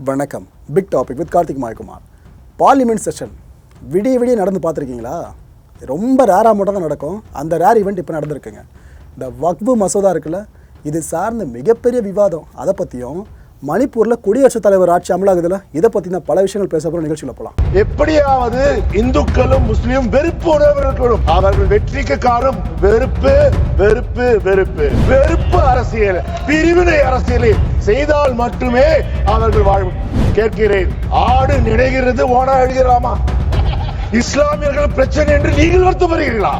வணக்கம். Big topic with Karthik Maayakumar. Parliament session விடிய நடந்து பார்த்துருக்கீங்களா? ரொம்ப ரேராக மட்டும் தான் நடக்கும். அந்த ரேர் ஈவெண்ட் இப்போ நடந்திருக்குங்க. இந்த வக்ஃப் மசோதா இருக்குல்ல, இது சார்ந்த மிகப்பெரிய விவாதம். அதை பற்றியும் மணிப்பூரில் குடியரசுத் தலைவர் ஆட்சி அமலாகுதுல, இதை பற்றி தான் பல விஷயங்கள் பேச போகிற நிகழ்ச்சியில் போகலாம். எப்படியாவது இந்துக்களும் முஸ்லீம் வெறுப்பு உணர்வுகளும் அவர்கள் வெற்றிக்கு காரணம் வெறுப்பு வெறுப்பு வெறுப்பு வெறுப்பு அரசியல், பிரிவினை அரசியலை செய்தால் மட்டுமே அவர்கள் வாழும். கேட்கிறேன், ஆடு நினைகிறது ஓனா எழுகிறாமா? இஸ்லாமியர்கள் பிரச்சனை என்று நீங்கள் வருத்தப்படுகிறீர்களா?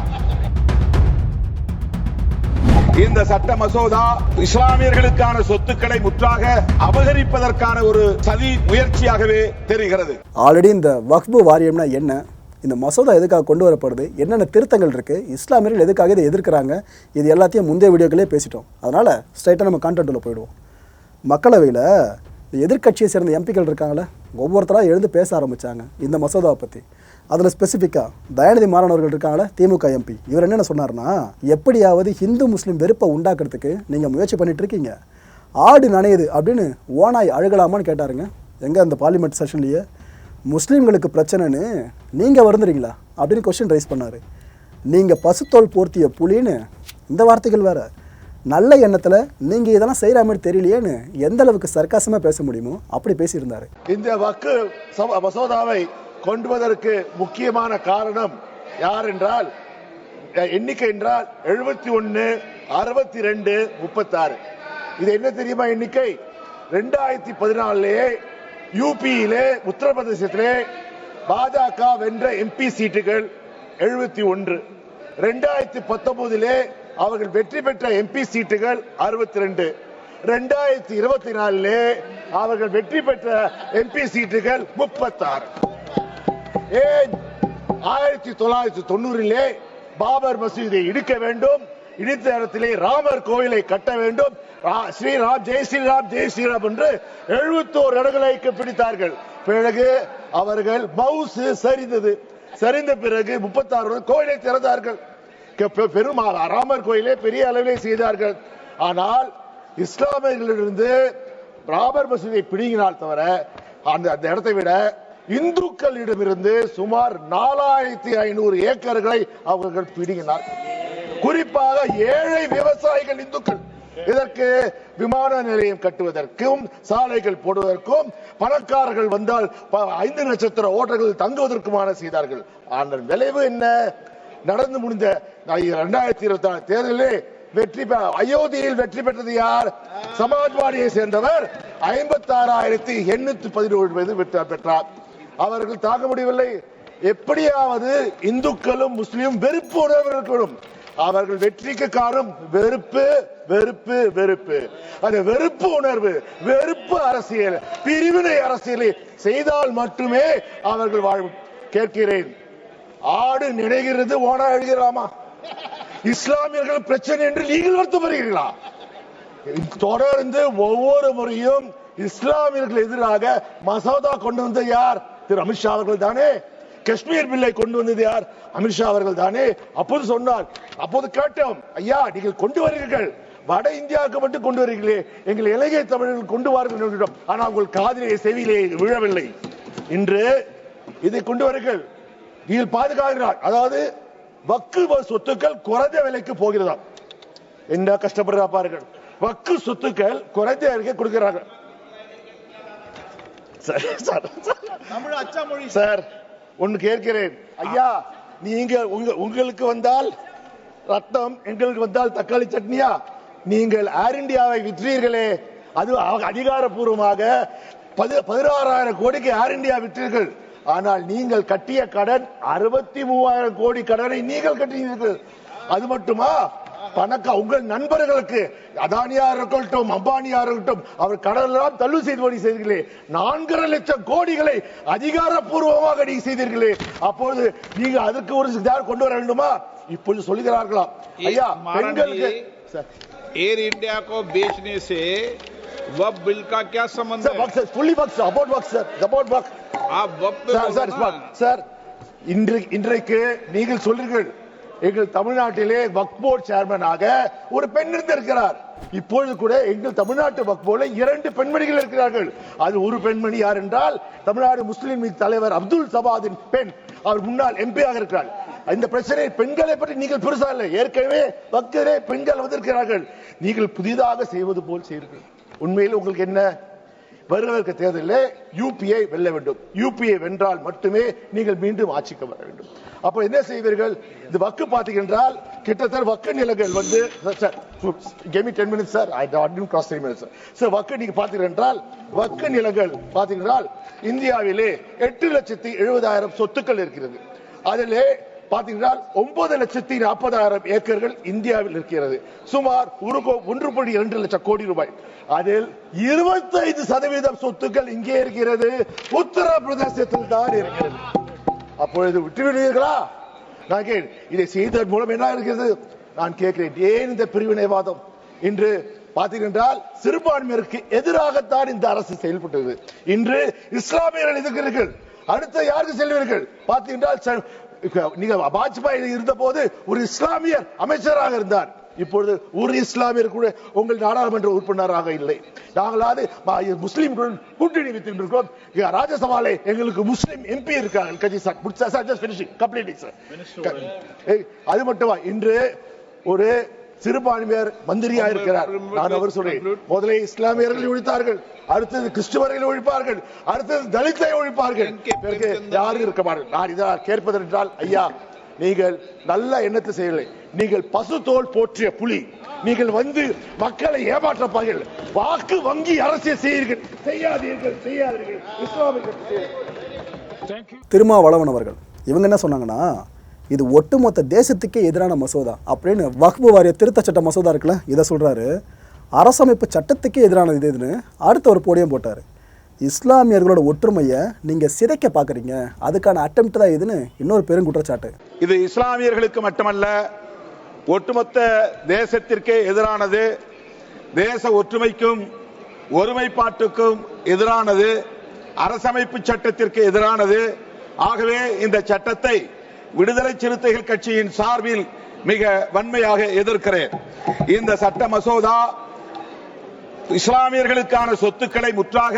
இந்த சட்ட மசோதா இஸ்லாமியர்களுக்கான சொத்துக்களை முற்றாக அபகரிப்பதற்கான ஒரு சதி முயற்சியாகவே தெரிகிறது. ஆல்ரெடி இந்த வக்ஃப் வாரியம்னா என்ன, இந்த மசோதா எதுக்காக கொண்டு வரப்படுது, என்னென்ன திருத்தங்கள் இருக்குது, இஸ்லாமியர்கள் எதுக்காக இதை எதிர்க்கிறாங்க, இது எல்லாத்தையும் முந்தைய வீடியோக்களே பேசிட்டோம். அதனால் ஸ்ட்ரைட்டாக நம்ம கான்டென்ட் உள்ள போயிடுவோம். மக்களவையில் எதிர்கட்சியை சேர்ந்த எம்பிக்கள் இருக்காங்களே, ஒவ்வொருத்தராக எழுந்து பேச ஆரம்பித்தாங்க இந்த மசோதாவை பற்றி. அதில் ஸ்பெசிஃபிக்காக தயாநிதி மாறன் அவர்கள் இருக்காங்களே, திமுக எம்பி, இவர் என்னென்ன சொன்னார்னா, எப்படியாவது ஹிந்து முஸ்லீம் வெறுப்பை உண்டாக்குறதுக்கு நீங்கள் முயற்சி பண்ணிகிட்ருக்கீங்க, ஆடு நனையுது அப்படின்னு ஓனாய் அழுகலாமான்னு கேட்டாருங்க. எங்கே அந்த பார்லிமெண்ட் செஷன்லேயே முஸ்லீம்களுக்கு பிரச்சனைன்னு நீங்கள் வருந்துறீங்களா அப்படின்னு கொஸ்டின் ரைஸ் பண்ணார். நீங்கள் பசுத்தோல் போர்த்திய புலின்னு இந்த வார்த்தைகள் வேறு. நல்ல எண்ணத்தில் நீங்கள் இதெல்லாம் செய்கிற மாதிரி தெரியலையேன்னு எந்த அளவுக்கு சர்க்காசமாக பேச முடியுமோ அப்படி பேசியிருந்தார். இந்த வக்ஃப் மசோதாவை கொண்டுவதற்கு முக்கியமான காரணம் யார் என்றால், எண்ணிக்கை என்றால் 71, 62, 36. இது என்ன தெரியுமா எண்ணிக்கை? 2014 யூபியிலே உத்தரப்பிரதேசத்திலே பாஜக வென்ற எம்பி சீட்டுகள் 71. 2019 அவர்கள் வெற்றி பெற்ற எம்பி சீட்டுகள் 62. 2024 அவர்கள் வெற்றி பெற்ற எம்பி சீட்டுகள் 36. 1990 பாபர் மசூதியை இடிக்க வேண்டும், இடித்த இடத்திலே ராமர் கோயிலை கட்ட வேண்டும், ஸ்ரீராம் ஜெய் ஸ்ரீராம் ஜெய் ஸ்ரீராம் என்று 71 இடங்களை பிடித்தார்கள். பிறகு அவர்கள் மவுசு சரிந்தது. சரிந்த பிறகு 36 கோயிலை திறந்தார்கள். பெரும் ராமர் கோயிலை பெரிய அளவிலே செய்தார்கள். ஆனால் இஸ்லாமியர்களிலிருந்து ராமர் மசூதியை பிடிங்கினால் தவிர அந்த இடத்தை விட இந்துக்களிடமிருந்து சுமார் 4500 ஏக்கர்களை அவர்கள் பிடுங்கினார். குறிப்பாக ஏழை விவசாயிகள் இந்துக்கள். இதற்கு விமான நிலையம் கட்டுவதற்கும் சாலைகள் போடுவதற்கும், பணக்காரர்கள் வந்தால் 5 நட்சத்திர ஓட்டல்கள் தங்குவதற்குமான செய்தார்கள். ஆனால் விளைவு என்ன? நடந்து முடிந்த 2024 தேர்தலில் அயோத்தியில் வெற்றி பெற்றது யார்? சமாஜ்வாடியை சேர்ந்தவர் 56,817 பெற்றார். அவர்கள் தாங்க முடியவில்லை. எப்படியாவது இந்துக்களும் முஸ்லீம் வெறுப்பு உணர்வுகளும் அவர்கள் வெற்றிக்கு காரணம் வெறுப்பு வெறுப்பு வெறுப்பு. அந்த வெறுப்பு உணர்வு, வெறுப்பு அரசியல், பிரிவினை அரசியலை செய்தால் மட்டுமே அவர்கள் வாழும். கேட்கிறேன், ஆடு நினைகிறது ஓனா எழுகிறாமா? இஸ்லாமியர்கள் பிரச்சனை என்று நீங்கள் வருத்தப்படுகிறீர்களா? தொடர்ந்து ஒவ்வொரு முறையும் இஸ்லாமியர்கள் எதிராக மசோதா கொண்டு வந்த யார்? திரு அமித்ஷா அவர்கள் தானே. காஷ்மீர் பில்லை கொண்டு வந்தது யார்? அமித்ஷா அவர்கள் தானே. அப்போது சொன்னார், அப்போது கேட்டோம், ஐயா நீங்கள் கொண்டு வருகிறீர்கள், வட இந்தியாவுக்கு மட்டும் கொண்டு வருகிறீர்களே, எங்கள் இலங்கை தமிழர்கள் கொண்டு வாருங்கள். ஆனால் உங்கள் காதிலே செவியிலே விழவில்லை. இன்று இதை கொண்டு வருங்கள், நீங்கள் பாதுகாக்கிறார். அதாவது வக்ஃப் சொத்துக்கள் குறைந்த விலைக்கு போகிறதா? என்ன கஷ்டப்படுறா பாருங்கள். வக்ஃப் சொத்துக்கள் குறைந்த விலைக்கு கொடுக்கிறார்கள். சார், ஒன்னு கேட்கிறேன், ஐயா, நீங்க உங்களுக்கு வந்தால் ரத்தம், எங்களுக்கு வந்தால் தக்காளி சட்னியா? நீங்கள் ஏர் இந்தியாவை விற்றீர்களே, அது அதிகாரப்பூர்வமாக 16,000 கோடிக்கு ஏர் இந்தியா விற்றீர்கள். ஆனால் நீங்கள் கட்டிய கடன் 63,000 கோடி கடனை நீங்கள் கட்டினீர்கள். அது மட்டுமா? உங்கள் நண்பர்களுக்கு, அதானியார் இருக்கட்டும், அம்பானியார் இருக்கட்டும், அவர் கடனெல்லாம் தள்ளுபடி செய்தீர்களே. 4.5 லட்சம் கோடிகளை அதிகாரப்பூர்வமாக நீங்க செய்தீர்களே. அப்பொழுது நீங்க அதுக்கு ஒரு கொண்டு வர வேண்டுமா? இப்பொழுது சொல்லுகிறார்களா, ஐயா பெண்களுக்கு एयर इंडिया को बेचने से वक्फ बिल का क्या संबंध है? फुल्ली वक्फ, अबाउट वक्फ सर, अबाउट वक्फ. आप वक्फ पे சார், இன்றைக்கு நீங்கள் சொல்றீர்கள், எங்கள் தமிழ்நாட்டிலே வக்ஃப் போர்டு சேர்மனாக ஒரு பெண் இருந்திருக்கிறார். இப்பொழுது கூட எங்கள் தமிழ்நாட்டு வக்ஃபோல 2 பெண்மணிகள் இருக்கிறார்கள். அது ஒரு பெண்மணி யார் என்றால் தமிழ்நாடு முஸ்லிம் லீக் தலைவர் அப்துல் சபாதின் பெண். அவர் முன்னாள் எம்பியாக இருக்கிறார். இந்த பிரச்சனை பெண்களை பற்றி நீங்கள் பெருசா இல்லை, ஏற்கனவே வக்ஃபிலே பெண்கள் வந்திருக்கிறார்கள். நீங்கள் புதிதாக செய்வது போல் செய்கிறீர்கள். உண்மையில் உங்களுக்கு என்ன, வருகிற தேர்தலில் யூபியை வெல்ல வேண்டும். யூபியை வென்றால் மட்டுமே நீங்கள் மீண்டும் ஆட்சிக்கு வர வேண்டும். அப்ப என்ன செய்வீர்கள்? இந்த வக்கு பாத்தீங்கன்றால் கிட்டத்தட்ட வக்கு நிலங்கள் வந்து வக்கு நீங்க பாத்தீங்கன்றால் வக்கு நிலங்கள் பாத்தீங்கன்றால் இந்தியாவிலே 8,70,000 சொத்துக்கள் இருக்கிறது. அதிலே பாத்தீங்கன்னா 9,40,000 ஏக்கர்கள் இந்தியாவில் இருக்கிறது. சுமார் 1.2 லட்சம் கோடி ரூபாய். அதில் 25% சொத்துக்கள் இங்கே இருக்கிறது, உத்தரப்பிரதேசத்தில் தான் இருக்கிறது. அப்பொழுது விட்டுவிடுவீர்களா? நான் இதை செய்ததன் மூலம் என்ன இருக்கிறது? நான் கேட்கிறேன், ஏன் இந்த பிரிவினைவாதம்? இன்று பார்த்தீர்கள் சிறுபான்மையினருக்கு எதிராகத்தான் இந்த அரசு செயல்பட்டது. இன்று இஸ்லாமியர்கள் எதிர்க்கிறீர்கள், அடுத்த யாருக்கு செல்வீர்கள்? பார்த்தீர்கள், நீங்க வாஜ்பாய் இருந்த போது ஒரு இஸ்லாமியர் அமைச்சராக இருந்தார். இப்பொழுது ஒரு இஸ்லாமியர் கூட உங்கள் நாடாளுமன்ற உறுப்பினராக இல்லை. நாங்களாவது முஸ்லீம்களுடன் கூட்டணி வைத்திருக்கிறோம். ராஜ்யசபாலே எங்களுக்கு முஸ்லீம் எம்பி இருக்காங்க. அது மட்டுமா, இன்று ஒரு சிறுபான்மையர் மந்திரியா இருக்கிறார். நான் அவர் சொல்றேன், முதலே இஸ்லாமியர்களை ஒழித்தார்கள், அடுத்தது கிறிஸ்துவர்களை ஒழிப்பார்கள், அடுத்தது தலித்தை ஒழிப்பார்கள், யாரும் இருக்க மாட்டார்கள். நான் இதை கேட்பது என்றால், ஐயா நீங்கள் நல்ல எண்ணத்தை செய்யலை, நீங்கள் பசு தோல் போற்றிய புலி, நீங்கள் வந்து மக்களை ஏமாற்றப்பார்கள், வாக்கு வங்கி அரசியல் செய்யுங்கள், செய்யாதீர்கள். திருமாவளவன் அவர்கள் இவங்க என்ன சொன்னாங்கன்னா, இது ஒட்டுமொத்த தேசத்துக்கே எதிரான மசோதா அப்படின்னு வக்ஃப் வாரிய திருத்த சட்ட மசோதா இருக்குல்ல, இதை சொல்கிறாரு. அரசமைப்பு சட்டத்துக்கே எதிரானது இதுன்னு அடுத்த ஒரு போடியம் போட்டார். இஸ்லாமியர்களோட ஒற்றுமையை நீங்கள் சிதைக்க பார்க்குறீங்க, அதுக்கான அட்டெம்ப்ட் தான் இதுன்னு இன்னொரு பெருங்குற்றச்சாட்டு. இது இஸ்லாமியர்களுக்கு மட்டுமல்ல, ஒட்டுமொத்த தேசத்திற்கே எதிரானது, தேச ஒற்றுமைக்கும் ஒருமைப்பாட்டுக்கும் எதிரானது, அரசமைப்பு சட்டத்திற்கு எதிரானது. ஆகவே இந்த சட்டத்தை விடுதலை சிறுத்தைகள் கட்சியின் சார்பில் மிக வன்மையாக எதிர்க்கிறேன். இந்த சட்ட மசோதா இஸ்லாமியர்களுக்கான சொத்துக்களை முற்றாக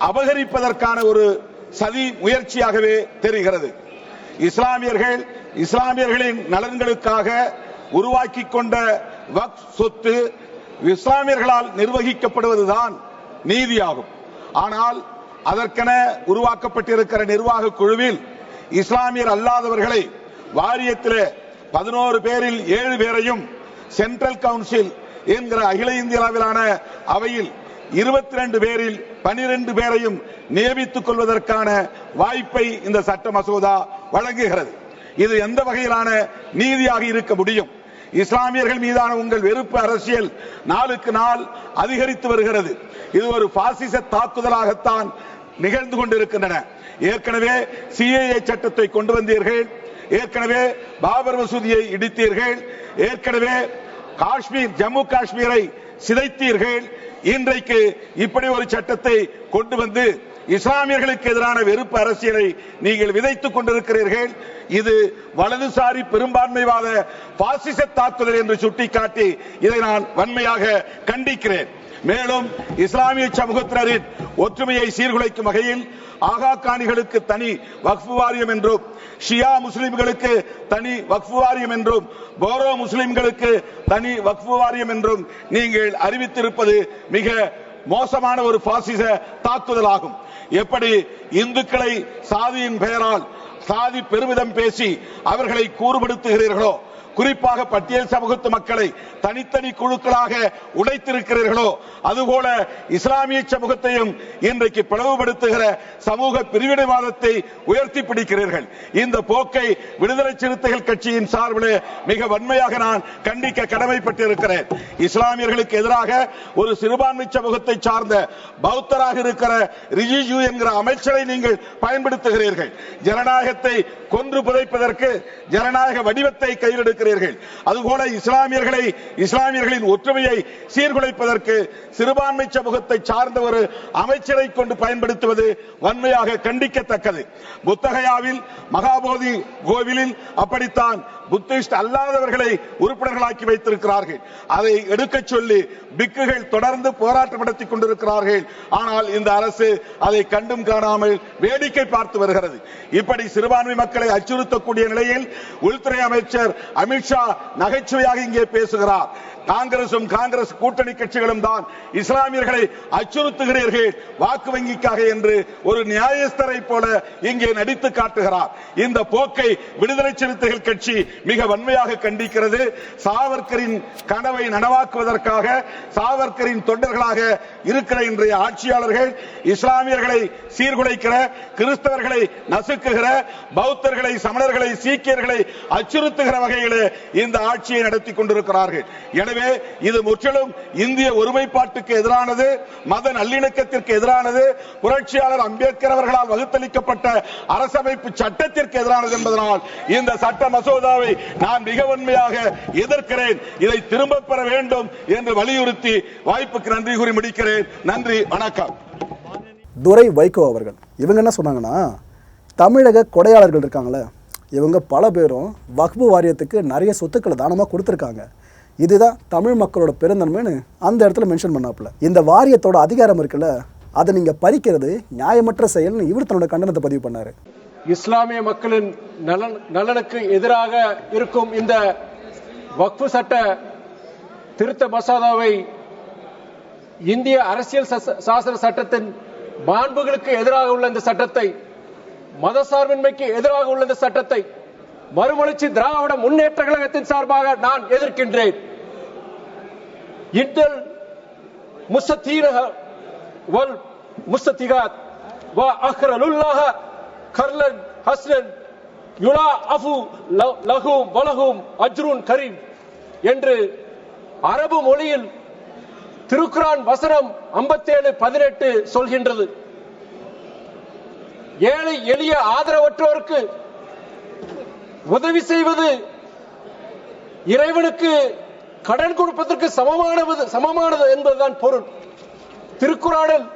அபகரிப்பதற்கான ஒரு சதி முயற்சியாகவே தெரிகிறது. இஸ்லாமியர்களின் நலன்களுக்காக உருவாக்கி கொண்ட வக்ஃப் சொத்து இஸ்லாமியர்களால் நிர்வகிக்கப்படுவதுதான் நீதியாகும். ஆனால் அதற்கென உருவாக்கப்பட்டிருக்கிற நிர்வாக குழுவில் இஸ்லாமியர் அல்லாதவர்களை வாரியத்தில் 11 பேரில் 7 பேரையும், சென்ட்ரல் கவுன்சில் என்கிற அகில இந்திய அளவிலான அவையில் 22 பேரில் 12 பேரையும் நியமித்துக் கொள்வதற்கான வாய்ப்பை இந்த சட்ட மசோதா வழங்குகிறது. இது எந்த வகையிலான நீதியாக இருக்க முடியும்? இஸ்லாமியர்கள் மீதான உங்கள் வெறுப்பு அரசியல் நாளுக்கு நாள் அதிகரித்து வருகிறது. இது ஒரு பாசிச தாக்குதலாகத்தான் நிகழ்ந்து கொண்டிருக்கின்றன. ஏற்கனவே சிஏஏ சட்டத்தை கொண்டு வந்தீர்கள், ஏற்கனவே பாபர் மசூதியை இடித்தீர்கள், ஏற்கனவே ஜம்மு காஷ்மீரை சிதைத்தீர்கள். இன்றைக்கு இப்படி ஒரு சட்டத்தை கொண்டு வந்து இஸ்லாமியர்களுக்கு எதிரான வெறுப்பு அரசியலை நீங்கள் விதைத்துக் கொண்டிருக்கிறீர்கள். இது வலதுசாரி பெரும்பான்மைவாத பாசிச தாக்குதல் என்று சுட்டிக்காட்டி இதை நான் வன்மையாக கண்டிக்கிறேன். மேலும் இஸ்லாமிய சமூகத்தினரின் ஒற்றுமையை சீர்குலைக்கும் வகையில் ஆகா காணிகளுக்கு தனி வக்ஃப் வாரியம் என்றும், ஷியா முஸ்லிம்களுக்கு தனி வக்ஃப் வாரியம் என்றும், போரோ முஸ்லிம்களுக்கு தனி வக்ஃப் வாரியம் என்றும் நீங்கள் அறிவித்திருப்பது மிக மோசமான ஒரு பாசிச தாக்குதலாகும். எப்படி இந்துக்களை சாதியின் பெயரால் சாதி பெருமிதம் பேசி அவர்களை கூறுபடுத்துகிறீர்களோ, குறிப்பாக பட்டியல் சமூகத்து மக்களை தனித்தனி குழுக்களாக உடைத்திருக்கிறீர்களோ, அதுபோல இஸ்லாமிய சமூகத்தையும் இன்றைக்கு பிளவுபடுத்துகிற சமூக பிரிவினைவாதத்தை உயர்த்தி பிடிக்கிறீர்கள். இந்த போக்கை விடுதலை சிறுத்தைகள் கட்சியின் சார்பில் மிக வன்மையாக நான் கண்டிக்க கடமைப்பட்டிருக்கிறேன். இஸ்லாமியர்களுக்கு எதிராக ஒரு சிறுபான்மை சமூகத்தை சார்ந்த பௌத்தராக இருக்கிற ரிஜிஜு என்கிற அமைச்சரை நீங்கள் பயன்படுத்துகிறீர்கள். ஜனநாயக ஜனநாயகத்தை கொன்று புதைப்பதற்கு ஜனநாயக வடிவத்தை கையில் எடுக்கிறீர்கள். அதுபோல இஸ்லாமியர்களின் ஒற்றுமையை சீர்குலைப்பதற்கு சிறுபான்மை சமூகத்தை சார்ந்த ஒரு அமைச்சரை கொண்டு பயன்படுத்துவது வன்மையாக கண்டிக்கத்தக்கது. புத்தகயாவில் மகாபோதி கோவிலில் அப்படித்தான் புத்திஸ்ட் அல்லாதவர்களை உறுப்பினர்களாக்கி வைத்திருக்கிறார்கள். அதை எடுக்க சொல்லி பிக்குகள் தொடர்ந்து போராட்டம் நடத்திக் கொண்டிருக்கிறார்கள். ஆனால் இந்த அரசு அதை கண்டும் காணாமல் வேடிக்கை பார்த்து வருகிறது. இப்படி சிறுபான்மை மக்களை அச்சுறுத்தக்கூடிய நிலையில் உள்துறை அமைச்சர் அமித்ஷா நகைச்சுவையாக இங்கே பேசுகிறார். காங்கிரஸ் கூட்டணி கட்சிகளும் தான் இஸ்லாமியர்களை அச்சுறுத்துகிறீர்கள் வாக்கு வங்கிக்காக என்று ஒரு நியாயஸ்தரை போல இங்கே நடித்து காட்டுகிறார். இந்த போக்கை விடுதலை சிறுத்தைகள் கட்சி மிக வன்மையாக கண்டிக்கிறது. சாவர்கரின் கனவை நனவாக்குவதற்காக சாவர்கரின் தொண்டர்களாக இருக்கிற இன்றைய ஆட்சியாளர்கள் இஸ்லாமியர்களை சீர்குலைக்கிற, கிறிஸ்தவர்களை நசுக்குகிற, பௌத்தர்களை, சமணர்களை, சீக்கியர்களை அச்சுறுத்துகிற வகையில் இந்த ஆட்சியை நடத்தி கொண்டிருக்கிறார்கள். எனவே இது முற்றிலும் இந்திய ஒருமைப்பாட்டுக்கு எதிரானது, மத நல்லிணக்கத்திற்கு எதிரானது, புரட்சியாளர் அம்பேத்கர் அவர்களால் வகுத்தளிக்கப்பட்ட அரசமைப்பு சட்டத்திற்கு எதிரானது என்பதனால் இந்த சட்ட மசோதாவை நான் மிக வன்மையாக எதிர்க்கிறேன். இதை திரும்ப பெற வேண்டும் என்று வலியுறுத்தி வாய்ப்புக்கு நன்றி கூறி முடிக்கிறேன். நன்றி, வணக்கம். துரை வைகோ அவர்கள் இவங்க என்ன சொன்னாங்கன்னா, தமிழக கொடையாளர்கள் இருக்காங்களே, இவங்க பல பேரும் வக்ஃப் வாரியத்துக்கு நிறைய சொத்துக்களை தானமாக கொடுத்துருக்காங்க. இதுதான் தமிழ் மக்களோட பெருந்தன்மைன்னு அந்த இடத்துல மென்ஷன் பண்ணாப்புல. இந்த வாரியத்தோட அதிகாரம் இருக்குல்ல, அதை நீங்க பறிக்கிறது நியாயமற்ற செயல்னு இவர் தன்னோட கண்டனத்தை பதிவு பண்ணாரு. இஸ்லாமிய மக்களின் நலனுக்கு எதிராக இருக்கும் இந்த வக்ஃப் சட்ட திருத்த மசோதாவை இந்திய அரசியல் சாசன சட்டத்தின் மாண்புகளுக்கு எதிராக உள்ள இந்த சட்டத்தை, மதசார்பின்மைக்கு எதிராக உள்ள இந்த சட்டத்தை மறுமலர்ச்சி திராவிட முன்னேற்ற கழகத்தின் சார்பாக நான் எதிர்க்கின்றேன். இந்தல் முஸ்தீன வல் முஸ்தீகாத் வ அக்ரலுல்லாஹ கர்லன் ஹஸ்னன் யுலா அஃபு லஹும் வலஹும் அஜ்ருன் கரீம் என்று அரபு மொழியில் திருக்குரான் வசனம் 57:18 சொல்கின்றது. ஏழை எளிய ஆதரவற்றோருக்கு உதவி செய்வது இறைவனுக்கு கடன் கொடுப்பதற்கு சமமானது என்பதுதான் பொருள். திருக்குறானில்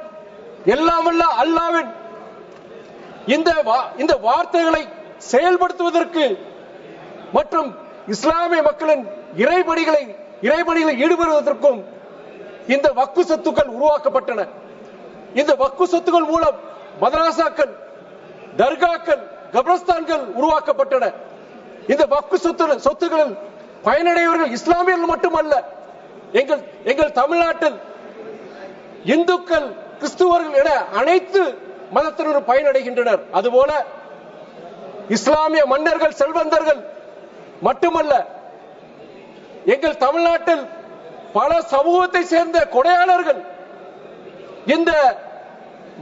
எல்லாம் வல்ல அல்லாஹ்வின் இந்த வார்த்தைகளை செயல்படுத்துவதற்கு மற்றும் இஸ்லாமிய மக்களின் இறைபணிகளை ஈடுபடுவதற்கும் இந்த வக்ஃப் சொத்துக்கள் உருவாக்கப்பட்டன. இந்த வக்ஃப் சொத்துக்கள் மூலம் மதரசாக்கள், தர்காக்கள், கப்ரஸ்தான்கள் உருவாக்கப்பட்டன. இந்த வக்ஃப் சொத்துக்களில் பயனடைவர்கள் இஸ்லாமியர்கள் மட்டுமல்ல, எங்கள் தமிழ்நாட்டில் இந்துக்கள், கிறிஸ்துவர்கள் என அனைத்து மதத்தினரும் பயனடைகின்றனர். அதுபோல இஸ்லாமிய மன்னர்கள், செல்வந்தர்கள் மட்டுமல்ல, எங்கள் தமிழ்நாட்டில் பல சமூகத்தை சேர்ந்த கொடையாளர்கள் இந்த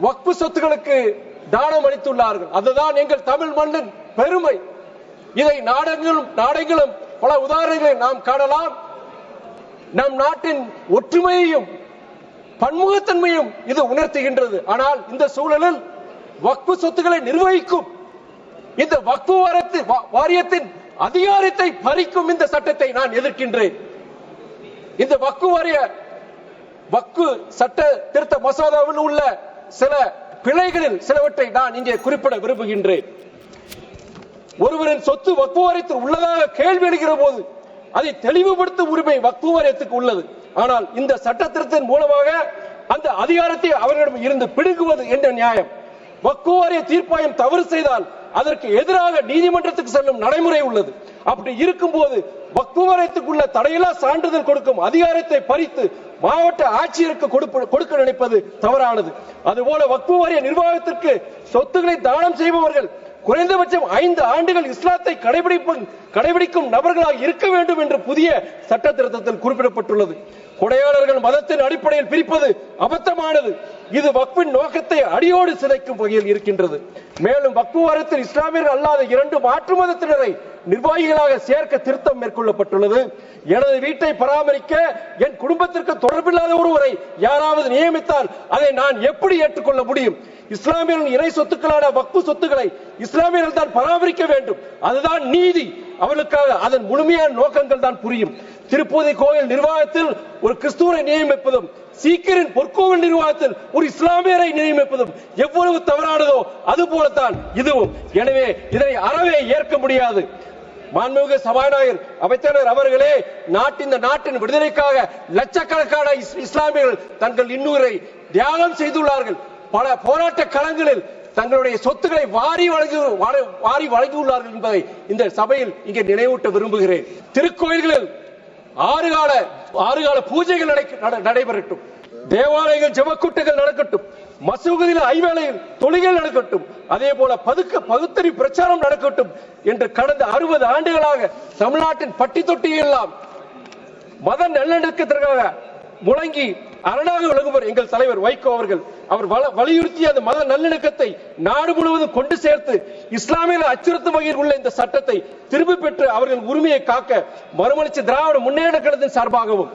வக்ஃப் சொத்துக்களுக்கு தானம் அளித்துள்ளார்கள். அதுதான் எங்கள் தமிழ் மண்ணின் பெருமை. இதை நாடெங்கிலும் பல உதாரணங்களை நாம் காணலாம். நம் நாட்டின் ஒற்றுமையையும் பன்முகத்தன்மையும் இது உணர்த்துகின்றது. ஆனால் இந்த சூழலில் வக்ஃப் சொத்துக்களை நிர்வகிக்கும் இந்த வக்ஃப் வாரியத்தின் அதிகாரத்தை பறிக்கும் இந்த சட்டத்தை நான் எதிர்க்கின்றேன். இந்த வக்ஃப் சட்ட திருத்த மசோதாவில் உள்ள சில பிழைகளில் சிலவற்றை நான் இங்கே குறிப்பிட விரும்புகின்றேன். ஒருவரின் சொத்து வக்ஃப் வாரியத்தில் உள்ளதாக கேள்வி எழுகிற போது அதை தெளிவுபடுத்தும் உரிமை வக்ஃப் வாரியத்துக்கு உள்ளது. ஆனால் இந்த சட்ட திருத்தத்தின் மூலமாக அந்த அதிகாரத்தை அவர்களிடம் இருந்து பிடுங்குவது என்ற நியாயம். வக்ஃப் வாரிய தீர்ப்பாயம் தவறு செய்தால் அதற்கு எதிராக நீதிமன்றத்துக்கு செல்லும் நடைமுறை உள்ளது. அப்படி இருக்கும் போது வக்ஃப் வாரியத்துக்குள்ள தடையில்லா சான்றிதழ் கொடுக்கும் அதிகாரத்தை பறித்து மாவட்ட ஆட்சியருக்கு கொடுக்க நினைப்பது தவறானது. அதுபோல வக்ஃப் வாரிய நிர்வாகத்திற்கு சொத்துக்களை தானம் செய்பவர்கள் குறைந்தபட்சம் 5 ஆண்டுகள் இஸ்லாத்தை கடைபிடிக்கும் நபர்களாக இருக்க வேண்டும் என்று புதிய சட்ட திருத்தத்தில் குறிப்பிடப்பட்டுள்ளது. கொடையாளர்கள் மதத்தின் அடிப்படையில் பிரிப்பது அபத்தமானது. இது வக்ஃபின் நோக்கத்தை அடியோடு சிதைக்கும் வகையில் இருக்கின்றது. மேலும் வக்ஃப் வாரியத்தில் இஸ்லாமியர்கள் அல்லாத 2 மாற்று மதத்தினரை நிர்வாகிகளாக சேர்க்க திருத்தம் மேற்கொள்ளப்பட்டுள்ளது. எனது வீட்டை பராமரிக்க என் குடும்பத்திற்கு தொடர்பில்லாத ஒருவரை யாராவது நியமித்தால் அதை நான் எப்படி ஏற்றுக்கொள்ள முடியும்? இஸ்லாமியர்களின் இறை சொத்துக்களான வக்ஃப் சொத்துக்களை இஸ்லாமியர்கள் தான் பராமரிக்க வேண்டும். அதுதான் நீதி. அவர்களுக்காக அதன் முழுமையான நோக்கங்கள் தான் புரியும். திருப்பதி கோயில் நிர்வாகத்தில் ஒரு கிறிஸ்துவரை நியமிப்பதும், சீக்கியரின் பொற்கோவில் நிர்வாகத்தில் ஒரு இஸ்லாமியரை நியமிப்பதும் எவ்வளவு தவறானதோ அது போலத்தான் இதுவும். எனவே இதனை அறவே ஏற்க முடியாது. மாண்புமிகு சபாநாயகர் அமைச்சர் அவர்களே, இந்த நாட்டின் விடுதலைக்காக லட்சக்கணக்கான இஸ்லாமியர்கள் தங்கள் இன்னுயிரை தியாகம் செய்துள்ளார்கள். பல போராட்ட களங்களில் தங்களுடைய சொத்துக்களை வாரி வழங்கியுள்ளார்கள் என்பதை இந்த சபையில் இங்கே நினைவூட்ட விரும்புகிறேன். திருக்கோயில்களில் ஆறுகால பூஜைகள் நடைபெறட்டும், தேவாலயங்கள் ஜெபக்கூட்டங்கள் நடக்கட்டும், மசூதியில் ஐவேளையில் தொழுகைகள் நடக்கட்டும், அதே போல பகுத்தறி பிரச்சாரம் நடக்கட்டும் என்று கடந்த 60 ஆண்டுகளாக தமிழ்நாட்டின் பட்டி தொட்டிகள் எல்லாம் மத நல்லிணக்கத்திற்காக முழங்கி அரணாக விளங்குவர் எங்கள் தலைவர் வைகோ அவர்கள். அவர் வலியுறுத்திய அந்த மத நல்லிணக்கத்தை நாடு முழுவதும் கொண்டு சேர்த்து இஸ்லாமியர்கள் அச்சுறுத்தும் வகையில் உள்ள இந்த சட்டத்தை திரும்பி பெற்று அவர்கள் உரிமையை காக்க மறுமலர்ச்சி திராவிட முன்னேற்ற கழகத்தின் சார்பாகவும்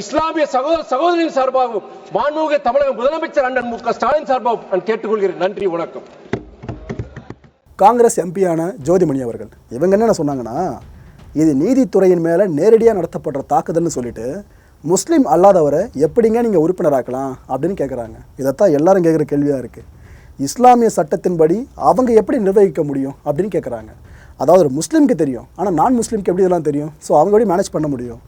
இஸ்லாமிய சகோதரின் சார்பாகவும் மாண்புமிகு தமிழக முதலமைச்சர் அண்ணன் மு க ஸ்டாலின் சார்பாகவும் நான் கேட்டுக்கொள்கிறேன். நன்றி, வணக்கம். காங்கிரஸ் எம்பியான ஜோதிமணி அவர்கள் இவங்க என்ன சொன்னாங்கன்னா, இது நீதித்துறையின் மேலே நேரடியாக நடத்தப்படுற தாக்குதல்னு சொல்லிட்டு முஸ்லீம் அல்லாதவரை எப்படிங்க நீங்கள் உறுப்பினராக்கலாம் அப்படின்னு கேட்குறாங்க. இதைத்தான் எல்லாரும் கேட்குற கேள்வியாக இருக்குது. இஸ்லாமிய சட்டத்தின்படி அவங்க எப்படி நிர்வகிக்க முடியும் அப்படின்னு கேட்குறாங்க. அதாவது ஒரு முஸ்லீமுக்கு தெரியும், ஆனால் நான் முஸ்லீமுக்கு எப்படி இதெல்லாம் தெரியும்? ஸோ அவங்க எப்படி மேனேஜ் பண்ண முடியும்?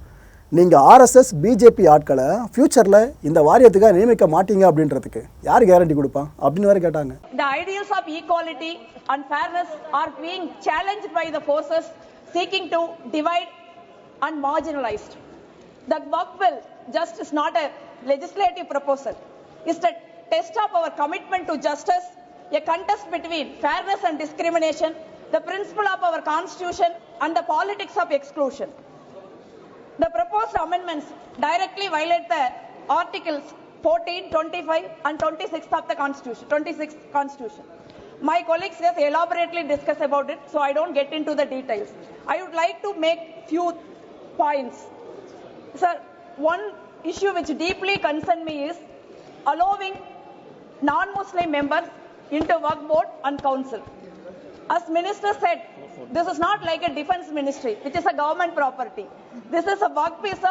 நீங்கள் ஆர்எஸ்எஸ் பிஜேபி ஆட்களை ஃபியூச்சரில் இந்த வாரியத்துக்காக நியமிக்க மாட்டீங்க அப்படின்றதுக்கு யார் கேரண்டி கொடுப்பா அப்படின்னு வேறு கேட்டாங்க. The ideals of equality and fairness are being challenged by the forces seeking to divide and marginalized. The Waqf bill just is not a legislative proposal. It's a test of our commitment to justice, a contest between fairness and discrimination, the principle of our constitution and the politics of exclusion. The proposed amendments directly violate the articles 14, 25 and 26 of the Constitution, 26th Constitution. My colleagues have elaborately discussed about it, so I don't get into the details. I would like to make few points. Sir, one issue which deeply concerns me is allowing non-Muslim members into Waqf board and council. As Minister said, this is not like a defense ministry, which is a government property. This is a Waqf is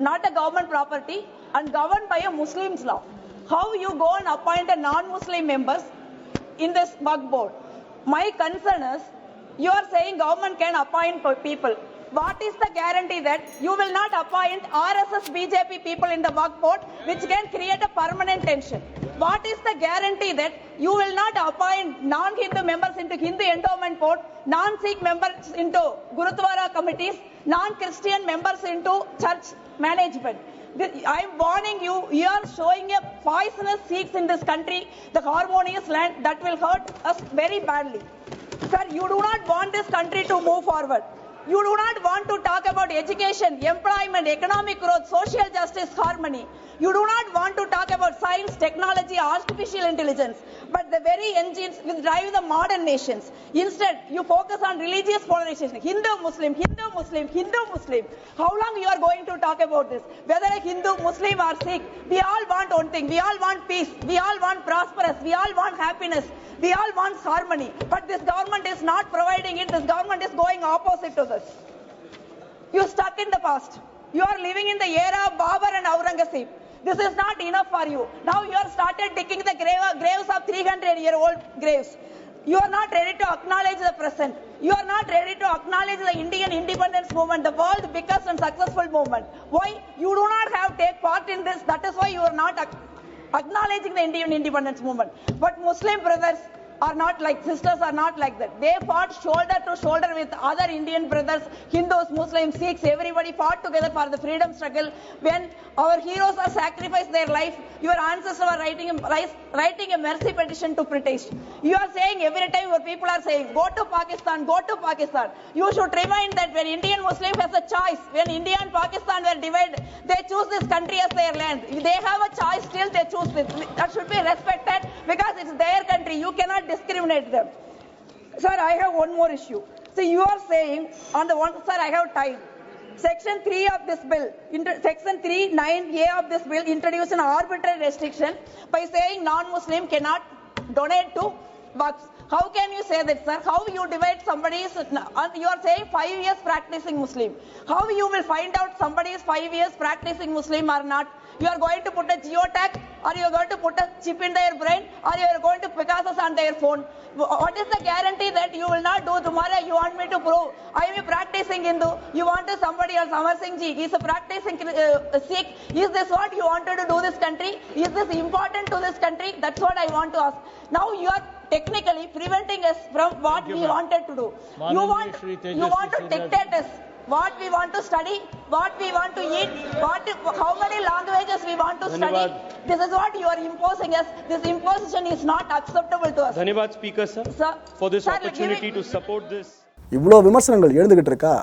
not a government property and governed by a Muslim's law. How you go and appoint a non-Muslim members in this Waqf board? My concern is, you are saying government can appoint people. What is the guarantee that you will not appoint RSS BJP people in the Waqf board, which can create a permanent tension? What is the guarantee that you will not appoint non-Hindu members into Hindu endowment board, non-Sikh members into Gurudwara committees, non-Christian members into church management? I am warning you, you are showing a poisonous seeds in this country, the harmonious land that will hurt us very badly. Sir, you do not want this country to move forward. You do not want to talk about education, employment, economic growth, social justice, harmony. You do not want to talk about science, technology, artificial intelligence, but the very engines will drive the modern nations. Instead, you focus on religious polarization. Hindu, Muslim, Hindu, Muslim, Hindu, Muslim. How long you are going to talk about this? Whether a Hindu, Muslim or Sikh, we all want one thing. We all want peace. We all want prosperous. We all want happiness. We all want harmony. But this government is not providing it. This government is going opposite to this. You stuck in the past. You are living in the era of Babur and Aurangzeb. This is not enough for you. Now you are started digging the graves of 300-year-old graves. You are not ready to acknowledge the present. You are not ready to acknowledge the Indian independence movement, the world's biggest and successful movement. Why? You do not have take part in this. That is why you are not acknowledging the Indian independence movement. But Muslim brothers are not like, sisters are not like that. They fought shoulder to shoulder with other Indian brothers, Hindus, Muslims, Sikhs, everybody fought together for the freedom struggle. When our heroes are sacrificed their life, your ancestors are writing a mercy petition to British. You are saying every time your people are saying, go to Pakistan, go to Pakistan. You should remind that when Indian Muslim has a choice, when India and Pakistan were divided, they choose this country as their land. They have a choice, still they choose this. That should be respected because it's their country. You cannot discriminate them. Sir, I have one more issue. See, you are saying on the one, sir, I have time. Section 3 of this bill, Section 3(9)(a) of this bill introduced an arbitrary restriction by saying non-Muslim cannot donate to Waqf. How can you say that, sir? How you divide somebody's, you are saying 5 years practicing Muslim. How you will find out somebody is 5 years practicing Muslim or not? You are going to put a geotag, or you are going to put a chip in their brain, or you are going to Pegasus on their phone. What is the guarantee that you will not do tomorrow? You want me to prove I am a practicing Hindu. You want to somebody else, Amar Singh ji, he is a practicing Sikh. Is this what you wanted to do this country? Is this important to this country? That's what I want to ask. Now you are technically preventing us from what we wanted to do. You want to dictate us what we want to study, what we want to eat, how many languages we want to study. This is what you are imposing us. This imposition is not acceptable to us. Dhanibad Speaker sir, for this opportunity to support this. இவ்வளோ விமர்சனங்கள் எழுந்துகிட்டு இருக்கா.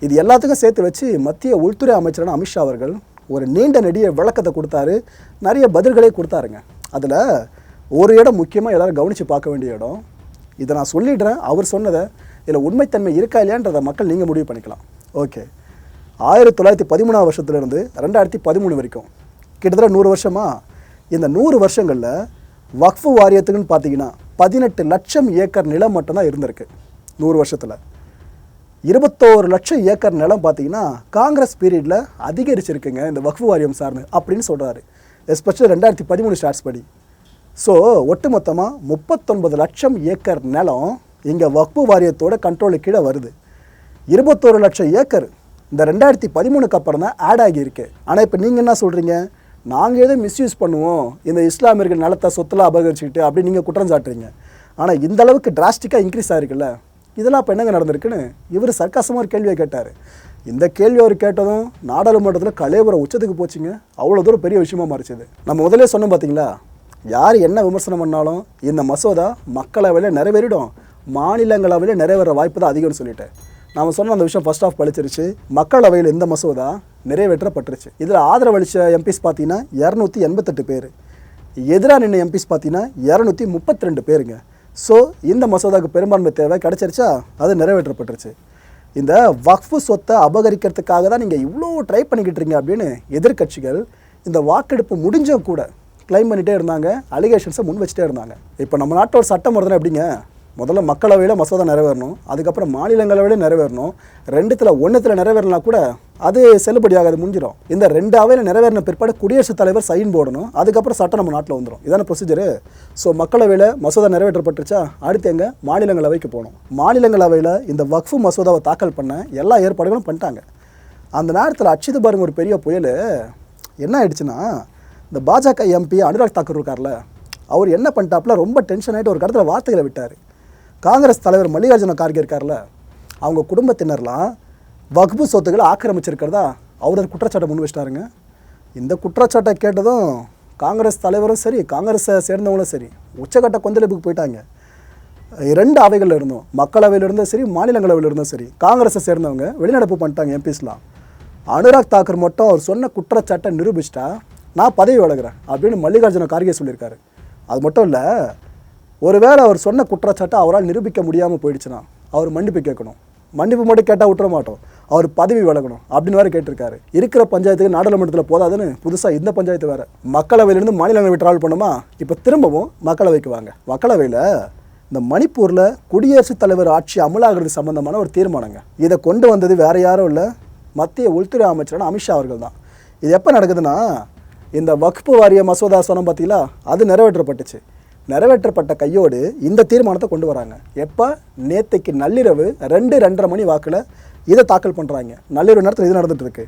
இது எல்லாத்துக்கும் சேர்த்து வச்சு மத்திய உள்துறை அமைச்சரான அமித்ஷா அவர்கள் ஒரு நீண்ட நெடிய விளக்கத்தை கொடுத்தாரு, நிறைய பதில்களே கொடுத்தாருங்க. அதில் ஒரு இடம் முக்கியமாக எல்லாரும் கவனித்து பார்க்க வேண்டிய இடம். இதை நான் சொல்லிடுறேன், அவர் சொன்னதை இதில் உண்மைத்தன்மை இருக்கா இல்லையான்றதை மக்கள் நீங்கள் முடிவு பண்ணிக்கலாம். ஓகே, 1913 வருஷத்துலேருந்து 2013 வரைக்கும் கிட்டத்தட்ட 100 வருஷமாக, இந்த 100 வருஷங்களில் வக்ஃப் வாரியத்துக்குன்னு பார்த்தீங்கன்னா 18 லட்சம் ஏக்கர் நிலம் மட்டும்தான் இருந்திருக்கு. 100 வருஷத்தில் 21 லட்சம் ஏக்கர் நிலம் பார்த்தீங்கன்னா காங்கிரஸ் பீரியடில் அதிகரிச்சிருக்குங்க இந்த வக்ஃப் வாரியம் சார்ந்து அப்படின்னு சொல்கிறாரு. எஸ்பெஷலி 2013 ஸ்டாட்ஸ் படி. ஸோ ஒட்டுமொத்தமாக 39 லட்சம் ஏக்கர் நிலம் இங்கே வக்ஃப் வாரியத்தோட கண்ட்ரோலு கீழே வருது. 21 லட்சம் ஏக்கர் இந்த 2013க்கு அப்புறம் தான் ஆட் ஆகியிருக்கு. ஆனால் இப்போ நீங்கள் என்ன சொல்கிறீங்க, நாங்கள் எதுவும் மிஸ்யூஸ் பண்ணுவோம், இந்த இஸ்லாமியர்கள் நிலத்தை சொத்தெல்லாம் அபகரிச்சுக்கிட்டு அப்படி நீங்கள் குற்றம் சாட்டுறீங்க. ஆனால் இந்த அளவுக்கு டிராஸ்டிக்காக இன்க்ரீஸ் ஆகிருக்குல்ல, இதெல்லாம் இப்போ என்னங்க நடந்திருக்குன்னு இவர் சர்க்காசமாக ஒரு கேள்வியை கேட்டார். இந்த கேள்வி அவர் கேட்டதும் நாடாளுமன்றத்தில் கலைவர உச்சத்துக்கு போச்சுங்க. அவ்வளோ தூரம் பெரிய விஷயமா மாறிச்சது. நம்ம முதலே சொன்னோம் பார்த்தீங்களா, யார் என்ன விமர்சனம் பண்ணாலும் இந்த மசோதா மக்களவையில் நிறைவேறிடும், மாநிலங்களவையில் நிறைவேற வாய்ப்பு தான் அதிகம்னு சொல்லிட்டேன். நாம் சொன்ன அந்த விஷயம் ஃபர்ஸ்ட் ஆஃப் பழிச்சிருச்சு. மக்களவையில் இந்த மசோதா நிறைவேற்றப்பட்டுருச்சு. இதில் ஆதரவளித்த எம்பிஸ் பார்த்தீங்கன்னா 288 பேர், எதிராக நின்ற எம்பிஸ் பார்த்தீங்கன்னா 232 பேருங்க. ஸோ இந்த மசோதாவுக்கு பெரும்பான்மை தேவை கிடச்சிருச்சா, அது நிறைவேற்றப்பட்டுருச்சு. இந்த வக்ஃப் சொத்தை அபகரிக்கிறதுக்காக தான் நீங்கள் இவ்வளோ ட்ரை பண்ணிக்கிட்டு இருக்கீங்க அப்படின்னு எதிர்க்கட்சிகள் இந்த வாக்கெடுப்பு முடிஞ்சும் கூட கிளைம் பண்ணிகிட்டே இருந்தாங்க, அலிகேஷன்ஸை முன் வச்சுட்டே இருந்தாங்க. இப்போ நம்ம நாட்டோட சட்டம் வருதுன்னா எப்படிங்க, முதல்ல மக்களவையில் மசோதா நிறைவேறணும், அதுக்கப்புறம் மாநிலங்களவையில் நிறைவேறணும். 2த்துல 1த்தில் நிறைவேறலாம் கூட அது செல்லுபடியாகாது, முடிஞ்சிடும். இந்த 2 அவையில் நிறைவேறின பிற்பாடு குடியரசுத் தலைவர் சைன் போடணும், அதுக்கப்புறம் சட்டம் நம்ம நாட்டில் வந்துடும். இதான ப்ரொசீஜரு. ஸோ மக்களவையில் மசோதா நிறைவேற்றப்பட்டுருச்சா, அடுத்து எங்கே மாநிலங்களவைக்கு போகணும். மாநிலங்களவையில் இந்த வக்ஃப் மசோதாவை தாக்கல் பண்ண எல்லா ஏற்பாடுகளும் பண்ணிட்டாங்க. அந்த நேரத்தில் அச்சுது பாருங்க ஒரு பெரிய புயல் என்ன ஆயிடுச்சுன்னா, இந்த பாஜக எம்பி அனுராக் தாக்கூர் இருக்கார்ல, அவர் என்ன பண்ணிட்டாப்புல ரொம்ப டென்ஷன் ஆகிட்டு ஒரு கடத்தில் வார்த்தைகளை விட்டார். காங்கிரஸ் தலைவர் மல்லிகார்ஜுன கார்கே இருக்கார்ல, அவங்க குடும்பத்தினர்லாம் வக்ஃப் சொத்துக்களை ஆக்கிரமிச்சிருக்கிறதா அவர் குற்றச்சாட்டை முன் வச்சிட்டாருங்க. இந்த குற்றச்சாட்டை கேட்டதும் காங்கிரஸ் தலைவரும் சரி, காங்கிரஸை சேர்ந்தவங்களும் சரி உச்சக்கட்ட கொந்தளிப்புக்கு போயிட்டாங்க. 2 அவைகளில் இருந்தோம், மக்களவையில் இருந்தும் சரி, மாநிலங்களவையில் இருந்தும் சரி, காங்கிரஸை சேர்ந்தவங்க வெளிநடப்பு பண்ணிட்டாங்க எம்பிஸ்லாம். அனுராக் தாக்கூர் மட்டும் அவர் சொன்ன குற்றச்சாட்டை நிரூபிச்சிட்டா நான் பதவி விலகிறேன் அப்படின்னு மல்லிகார்ஜுன கார்கே சொல்லியிருக்காரு. அது மட்டும் இல்லை, ஒருவேளை அவர் சொன்ன குற்றச்சாட்டை அவரால் நிரூபிக்க முடியாமல் போயிடுச்சுன்னா அவர் மன்னிப்பு கேட்கணும். மன்னிப்பு மட்டும் கேட்டால் விட்டுற மாட்டோம், அவர் பதவி விலகணும் அப்படின்னு வேறு கேட்டிருக்காரு. இருக்கிற பஞ்சாயத்துக்கு நாடாளுமன்றத்தில் போதாதுன்னு புதுசாக இந்த பஞ்சாயத்து வேறு. மக்களவையிலேருந்து மாநிலங்களவை ட்ராவல் பண்ணுமா, இப்போ திரும்பவும் மக்களவைக்கு வாங்க. மக்களவையில் இந்த மணிப்பூரில் குடியரசுத் தலைவர் ஆட்சி அமலாகிறது சம்பந்தமான ஒரு தீர்மானங்க. இதை கொண்டு வந்தது வேறு யாரும் இல்லை, மத்திய உள்துறை அமைச்சரான அமித்ஷா அவர்கள் தான். இது எப்போ நடக்குதுன்னா, இந்த வக்ஃப் வாரிய மசோதா சொன்ன பார்த்தீங்களா, அது நிறைவேற்றப்பட்டுச்சு. நிறைவேற்றப்பட்ட கையோடு இந்த தீர்மானத்தை கொண்டு வராங்க. எப்போ, நேற்றைக்கு நள்ளிரவு 2-2:30 மணி வாக்கில் இதை தாக்கல் பண்ணுறாங்க. நள்ளிரவு நேரத்தில் இது நடந்துகிட்ருக்கு.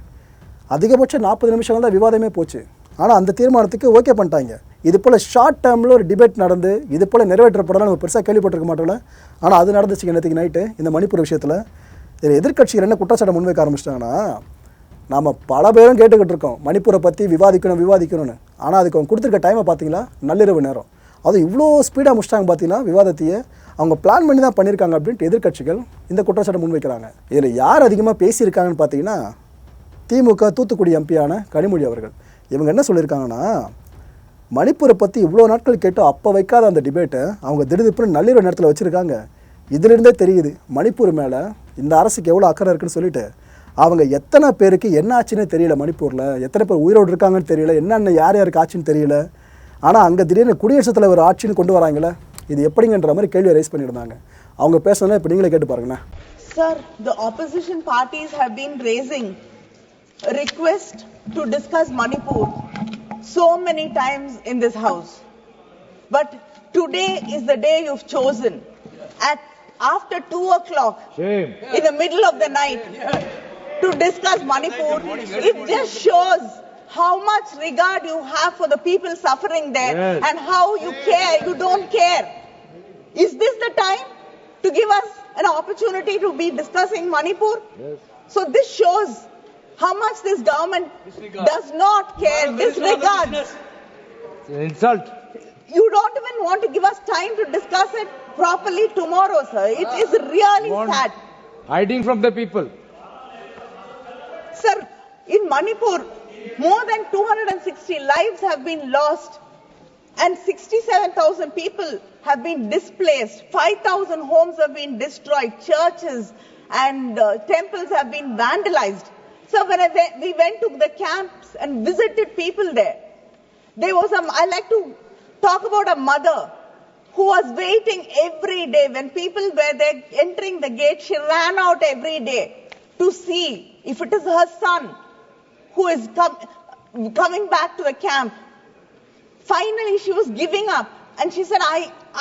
அதிகபட்சம் 40 நிமிஷங்கள் தான் விவாதமே போச்சு. ஆனால் அந்த தீர்மானத்துக்கு ஓகே பண்ணிட்டாங்க. இது போல் ஷார்ட் டேர்மில் ஒரு டிபேட் நடந்து இது போல் நிறைவேற்றப்படலாம் நம்ம பெருசாக கேள்விப்பட்டிருக்க மாட்டோம்ல. ஆனால் அது நடந்துச்சு நேற்றுக்கு நைட்டு இந்த மணிப்பூர் விஷயத்தில். இதில் எதிர்க்கட்சிகள் என்ன குற்றச்சாட்டை முன்வைக்க ஆரம்பிச்சிட்டாங்கன்னா, நாம் பல பேரும் கேட்டுக்கிட்டு இருக்கோம் மணிப்பூரை பற்றி விவாதிக்கணும்னு. ஆனால் அதுக்கு அவங்க கொடுத்துருக்க டைமை பார்த்தீங்களா, நள்ளிரவு நேரம். அது இவ்வளோ ஸ்பீடாக முடிச்சிட்டாங்க பார்த்தீங்கன்னா, விவாதத்தையே அவங்க பிளான் பண்ணி தான் பண்ணியிருக்காங்க அப்படின்ட்டு எதிர்க்கட்சிகள் இந்த குற்றச்சாட்டை முன்வைக்கிறாங்க. இதில் யார் அதிகமாக பேசியிருக்காங்கன்னு பார்த்தீங்கன்னா, திமுக தூத்துக்குடி எம்பியான கனிமொழி அவர்கள். இவங்க என்ன சொல்லியிருக்காங்கன்னா, மணிப்பூரை பற்றி இவ்வளோ நாட்கள் கேட்டோம் அப்போ வைக்காத அந்த டிபேட்டை அவங்க திடீர்னு நள்ளிரவு நேரத்தில் வச்சுருக்காங்க. இதிலிருந்தே தெரியுது மணிப்பூர் மேலே இந்த அரசுக்கு எவ்வளோ அக்கறை இருக்குன்னு சொல்லிட்டு. அவங்க எத்தனை பேருக்கு என்ன ஆச்சுன்னு தெரியல, மணிப்பூரில் எத்தனை பேர் உயிரோடு இருக்காங்கன்னு தெரியல, என்னென்ன யார் யாருக்கு ஆச்சுன்னு தெரியல. ஆனால் அங்கே திடீர்னு குடியரசுத் தலைவர் ஆட்சின்னு கொண்டு வராங்களே, இது எப்படிங்கன்ற மாதிரி கேள்வியை ரைஸ் பண்ணியிருந்தாங்க. அவங்க பேசுனதை இப்போ நீங்களே கேட்டு பாருங்கண்ணா. Sir, the opposition parties have been raising a request to discuss Manipur so many times in this house. But today is the day you've chosen. After 2 o'clock, in the middle of the night, to discuss Manipur, it just shows how much regard you have for the people suffering there and how you care. You don't care. Is this the time to give us an opportunity to be discussing Manipur? So this shows how much this government does not care, disregard. It's an insult. You don't even want to give us time to discuss it properly tomorrow, sir. It is really sad. Hiding from the people. Sir, in Manipur, more than 260 lives have been lost and 67,000 people have been displaced. 5,000 homes have been destroyed. Churches and temples have been vandalized. So when we went to the camps and visited people there was I like to talk about a mother who was waiting every day. When people were there entering the gate, she ran out every day to see if it is her son who is coming back to the camp. Finally, she was giving up and she said,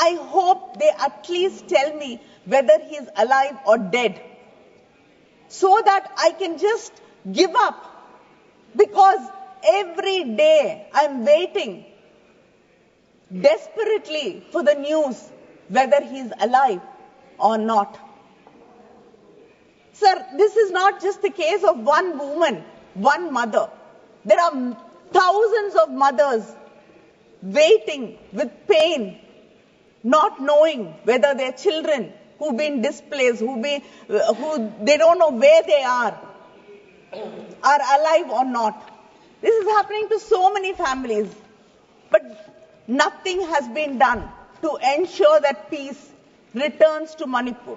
I hope they at least tell me whether he is alive or dead, so that I can just give up, because every day I'm waiting desperately for the news whether he is alive or not. Sir, this is not just the case of one woman, one mother. There are thousands of mothers waiting with pain, not knowing whether their children who've been displaced, who they don't know where they are alive or not. This is happening to so many families, but nothing has been done to ensure that peace returns to Manipur.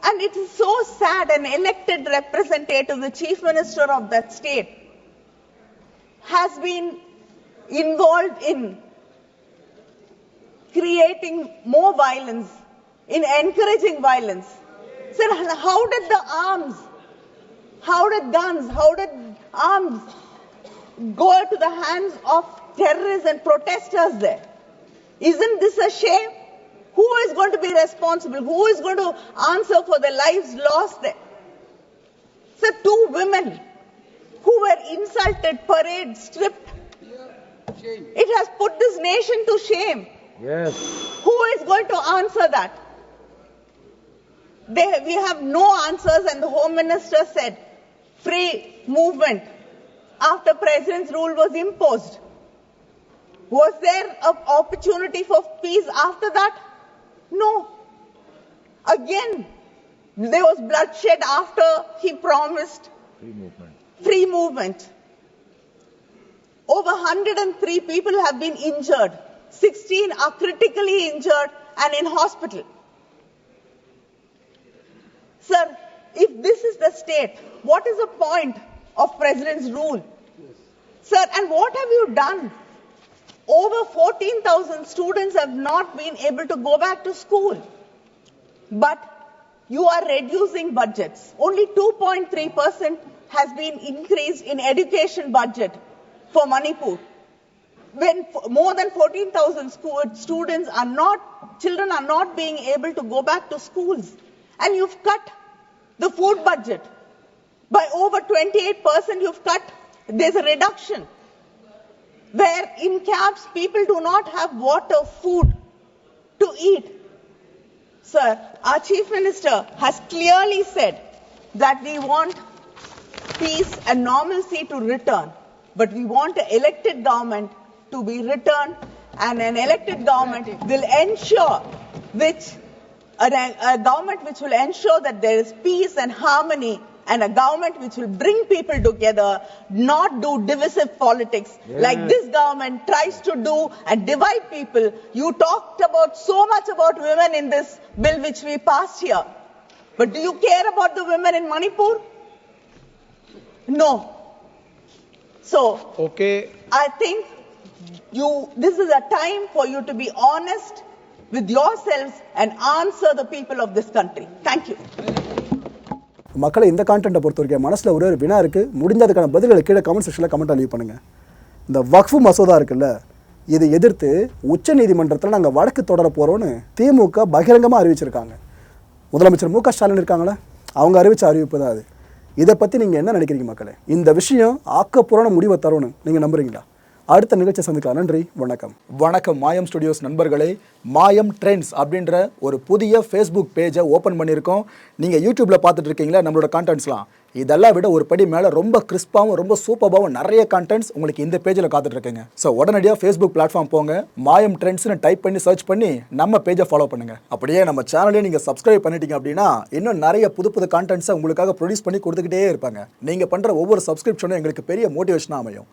And it is so sad, an elected representative, the chief minister of that state, has been involved in creating more violence, in encouraging violence. Sir, how did the arms, how did guns, how did arms go to the hands of terrorists and protesters there? Isn't this a shame? Who is going to be responsible? Who is going to answer for the lives lost there? So 2 women who were insulted, paraded, stripped. It has put this nation to shame. Yes. Who is going to answer that? We have no answers, and the Home Minister said free movement after President's rule was imposed. Was there an opportunity for peace after that? No. Again, there was bloodshed after he promised free movement. Over 103 people have been injured. 16 are critically injured and in hospital. Sir, if this is the state, what is the point of President's rule? Sir, and what have you done? Over 14,000 students have not been able to go back to school. But you are reducing budgets. Only 2.3% has been increased in education budget for Manipur. When more than 14,000 students are children are not being able to go back to schools. And you've cut the food budget by over 28%. You've cut, there's a reduction. Where in camps people do not have water, food to eat. Sir, our Chief Minister has clearly said that we want peace and normalcy to return, but we want an elected government to be returned, and an elected government will ensure a government which will ensure that there is peace and harmony, and a government which will bring people together, not do divisive politics like this government tries to do and divide people. You talked about so much about women in this bill which we passed here. But do you care about the women in Manipur? No. So, I think This is a time for you to be honest with yourselves and answer the people of this country. Thank you. மக்களை இந்த கான்டென்ட்டை பொறுத்த வரைக்கும் மனசில் ஒரே ஒரு வினா இருக்குது. முடிஞ்சதுக்கான பதில்களை கீழே கமெண்ட் செக்ஷனில் கமெண்ட்டாக லீவ் பண்ணுங்கள். இந்த வக்ஃப் மசோதா இருக்குல்ல, இதை எதிர்த்து உச்சநீதிமன்றத்தில் நாங்கள் வழக்கு தொடர போகிறோன்னு திமுக பகிரங்கமாக அறிவிச்சிருக்காங்க. முதலமைச்சர் மு க ஸ்டாலின் இருக்காங்களே, அவங்க அறிவித்த அறிவிப்பு தான் அது. இதை பற்றி நீங்கள் என்ன நினைக்கிறீங்க மக்களே? இந்த விஷயம் ஆக்கப்பூர்வமான முடிவை தரும்னு நீங்கள் நம்புறீங்களா? அடுத்த நிகழ்ச்சியை சந்திக்கலாம். நன்றி, வணக்கம். வணக்கம் மாயம் ஸ்டுடியோஸ் நண்பர்களே. மாயம் ட்ரெண்ட்ஸ் அப்படின்ற ஒரு புதிய ஃபேஸ்புக் பேஜை ஓப்பன் பண்ணியிருக்கோம். நீங்கள் யூடியூப்பில் பார்த்துட்டு இருக்கீங்களா நம்மளோட கான்டென்ட்ஸ்லாம். இதெல்லாம் விட ஒரு படி மேலே ரொம்ப கிறிஸ்பாகவும் ரொம்ப சூப்பராகவும் நிறைய கான்டென்ட்ஸ் உங்களுக்கு இந்த பேஜில் காத்துட்ருக்குங்க. ஸோ உடனடியாக ஃபேஸ்புக் பிளாட்ஃபார்ம் போங்க, மாயம் ட்ரெண்ட்ஸ்னு டைப் பண்ணி சர்ச் பண்ணி நம்ம பேஜை ஃபாலோ பண்ணுங்கள். அப்படியே நம்ம சேனலையும் நீங்கள் சப்ஸ்கிரைப் பண்ணிட்டீங்க அப்படின்னா இன்னும் நிறைய புது புது கான்டென்ட்ஸை உங்களுக்காக ப்ரொடியூஸ் பண்ணி கொடுத்துக்கிட்டே இருப்பாங்க. நீங்கள் பண்ணுற ஒவ்வொரு சப்ஸ்கிரிப்ஷனும் எங்களுக்கு பெரிய மோட்டிவேஷனாக அமையும்.